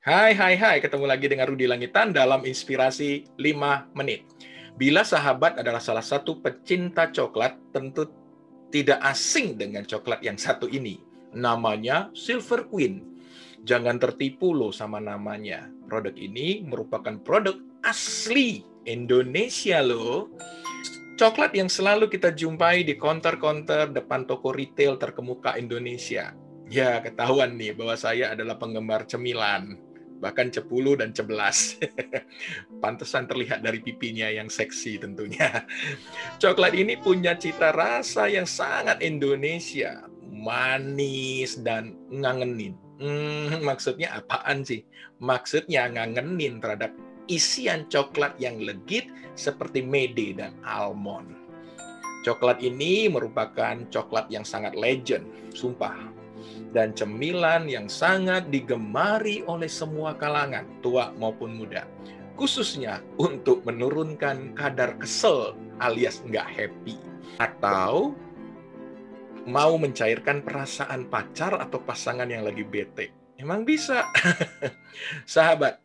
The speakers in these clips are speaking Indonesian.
Hai, ketemu lagi dengan Rudi Langitan dalam Inspirasi 5 Menit. Bila sahabat adalah salah satu pecinta coklat, tentu tidak asing dengan coklat yang satu ini. Namanya Silver Queen. Jangan tertipu loh sama namanya. Produk ini merupakan produk asli Indonesia loh. Coklat yang selalu kita jumpai di konter-konter depan toko retail terkemuka Indonesia. Ya, ketahuan nih bahwa saya adalah penggemar cemilan. Bahkan 10 dan 11. Pantesan terlihat dari pipinya yang seksi tentunya. Coklat ini punya cita rasa yang sangat Indonesia. Manis dan ngangenin. Maksudnya apaan sih? Maksudnya ngangenin terhadap isian coklat yang legit seperti mede dan almond. Coklat ini merupakan coklat yang sangat legend, sumpah. Dan cemilan yang sangat digemari oleh semua kalangan, tua maupun muda. Khususnya untuk menurunkan kadar kesel alias nggak happy. Atau mau mencairkan perasaan pacar atau pasangan yang lagi bete. Emang bisa. Sahabat,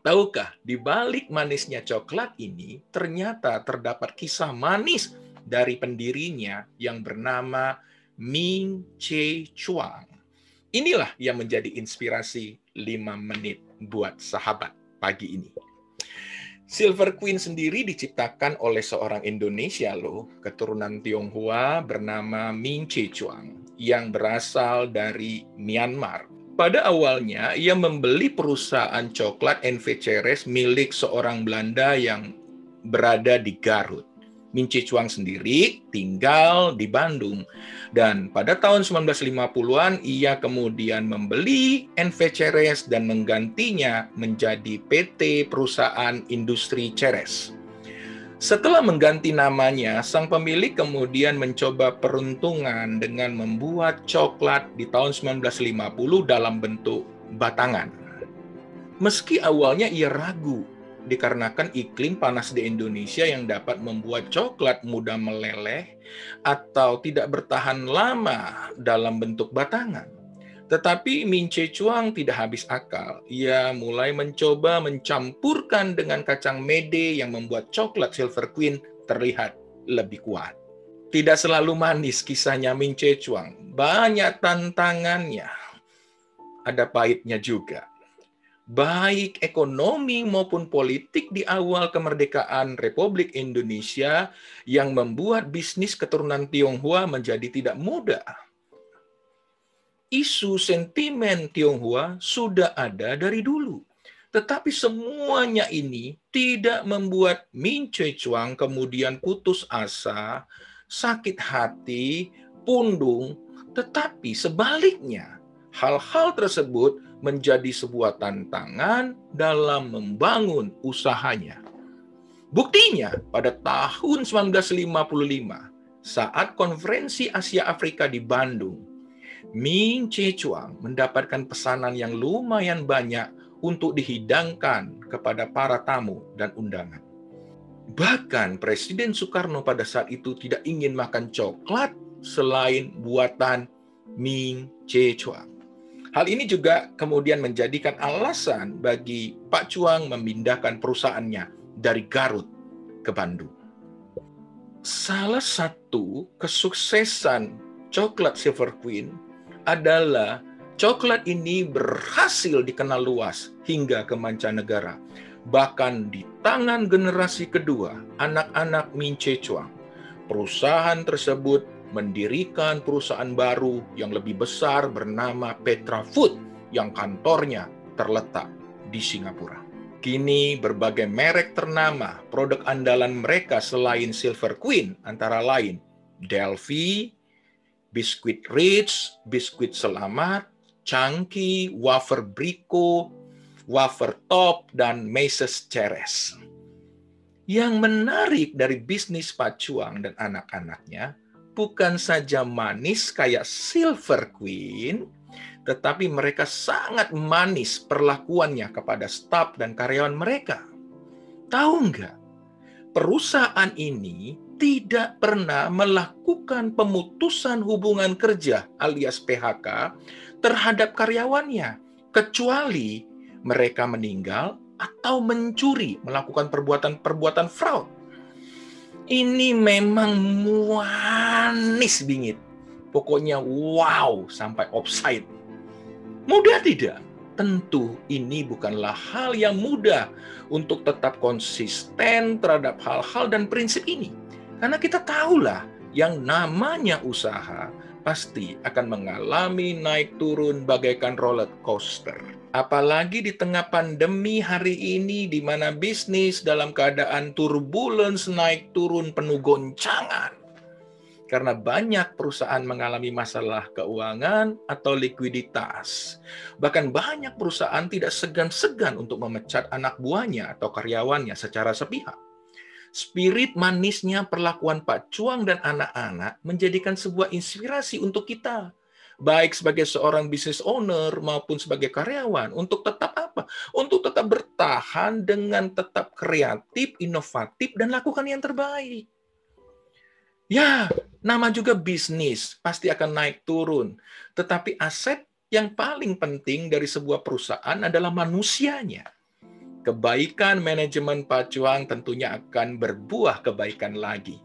tahukah di balik manisnya coklat ini ternyata terdapat kisah manis dari pendirinya yang bernama Ming Che Chuang. Inilah yang menjadi inspirasi 5 menit buat sahabat pagi ini. Silver Queen sendiri diciptakan oleh seorang Indonesia loh, keturunan Tionghoa bernama Ming Che Chuang yang berasal dari Myanmar. Pada awalnya, ia membeli perusahaan coklat NV Ceres milik seorang Belanda yang berada di Garut. Ming Che Chuang sendiri tinggal di Bandung. Dan pada tahun 1950-an, ia kemudian membeli NV Ceres dan menggantinya menjadi PT Perusahaan Industri Ceres. Setelah mengganti namanya, sang pemilik kemudian mencoba peruntungan dengan membuat coklat di tahun 1950 dalam bentuk batangan. Meski awalnya ia ragu, dikarenakan iklim panas di Indonesia yang dapat membuat coklat mudah meleleh atau tidak bertahan lama dalam bentuk batangan. Tetapi Ming Che Chuang tidak habis akal. Ia mulai mencoba mencampurkan dengan kacang mede yang membuat coklat Silver Queen terlihat lebih kuat. Tidak selalu manis kisahnya Ming Che Chuang. Banyak tantangannya. Ada pahitnya juga. Baik ekonomi maupun politik di awal kemerdekaan Republik Indonesia yang membuat bisnis keturunan Tionghoa menjadi tidak mudah. Isu sentimen Tionghoa sudah ada dari dulu. Tetapi semuanya ini tidak membuat Ming Che Chuang kemudian putus asa, sakit hati, pundung, tetapi sebaliknya, hal-hal tersebut menjadi sebuah tantangan dalam membangun usahanya. Buktinya, pada tahun 1955, saat konferensi Asia Afrika di Bandung, Ming Che Chuang mendapatkan pesanan yang lumayan banyak untuk dihidangkan kepada para tamu dan undangan. Bahkan Presiden Soekarno pada saat itu tidak ingin makan coklat selain buatan Ming Che Chuang. Hal ini juga kemudian menjadikan alasan bagi Pak Chuang memindahkan perusahaannya dari Garut ke Bandung. Salah satu kesuksesan coklat Silver Queen adalah coklat ini berhasil dikenal luas hingga ke mancanegara. Bahkan di tangan generasi kedua, anak-anak Ming Che Chuang, perusahaan tersebut mendirikan perusahaan baru yang lebih besar bernama Petra Food yang kantornya terletak di Singapura. Kini berbagai merek ternama produk andalan mereka selain Silver Queen antara lain Delphi, Biskuit Rich, Biskuit Selamat, Chunky, Wafer Brico, Wafer Top, dan Mrs. Ceres. Yang menarik dari bisnis Pak Chuang dan anak-anaknya bukan saja manis kayak Silver Queen, tetapi mereka sangat manis perlakuannya kepada staf dan karyawan mereka. Tahu nggak? Perusahaan ini tidak pernah melakukan pemutusan hubungan kerja alias PHK terhadap karyawannya, kecuali mereka meninggal, atau mencuri, melakukan perbuatan-perbuatan fraud. Ini memang manis bingit. Pokoknya wow, sampai offside. Mudah tidak? Tentu ini bukanlah hal yang mudah untuk tetap konsisten terhadap hal-hal dan prinsip ini. Karena kita tahulah yang namanya usaha pasti akan mengalami naik turun bagaikan roller coaster. Apalagi di tengah pandemi hari ini di mana bisnis dalam keadaan turbulence naik turun penuh goncangan. Karena banyak perusahaan mengalami masalah keuangan atau likuiditas. Bahkan banyak perusahaan tidak segan-segan untuk memecat anak buahnya atau karyawannya secara sepihak. Spirit manisnya perlakuan Pak Cuang dan anak-anak menjadikan sebuah inspirasi untuk kita. Baik sebagai seorang business owner maupun sebagai karyawan. Untuk tetap apa? Untuk tetap bertahan dengan tetap kreatif, inovatif, dan lakukan yang terbaik. Ya, nama juga bisnis, pasti akan naik turun. Tetapi aset yang paling penting dari sebuah perusahaan adalah manusianya. Kebaikan manajemen Pak Cuang tentunya akan berbuah kebaikan lagi.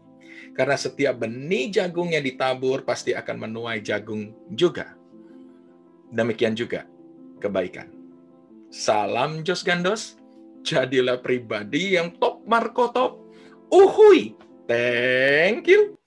Karena setiap benih jagung yang ditabur pasti akan menuai jagung juga. Demikian juga kebaikan. Salam Jos Gandos, jadilah pribadi yang top Marco top. Uhui, thank you.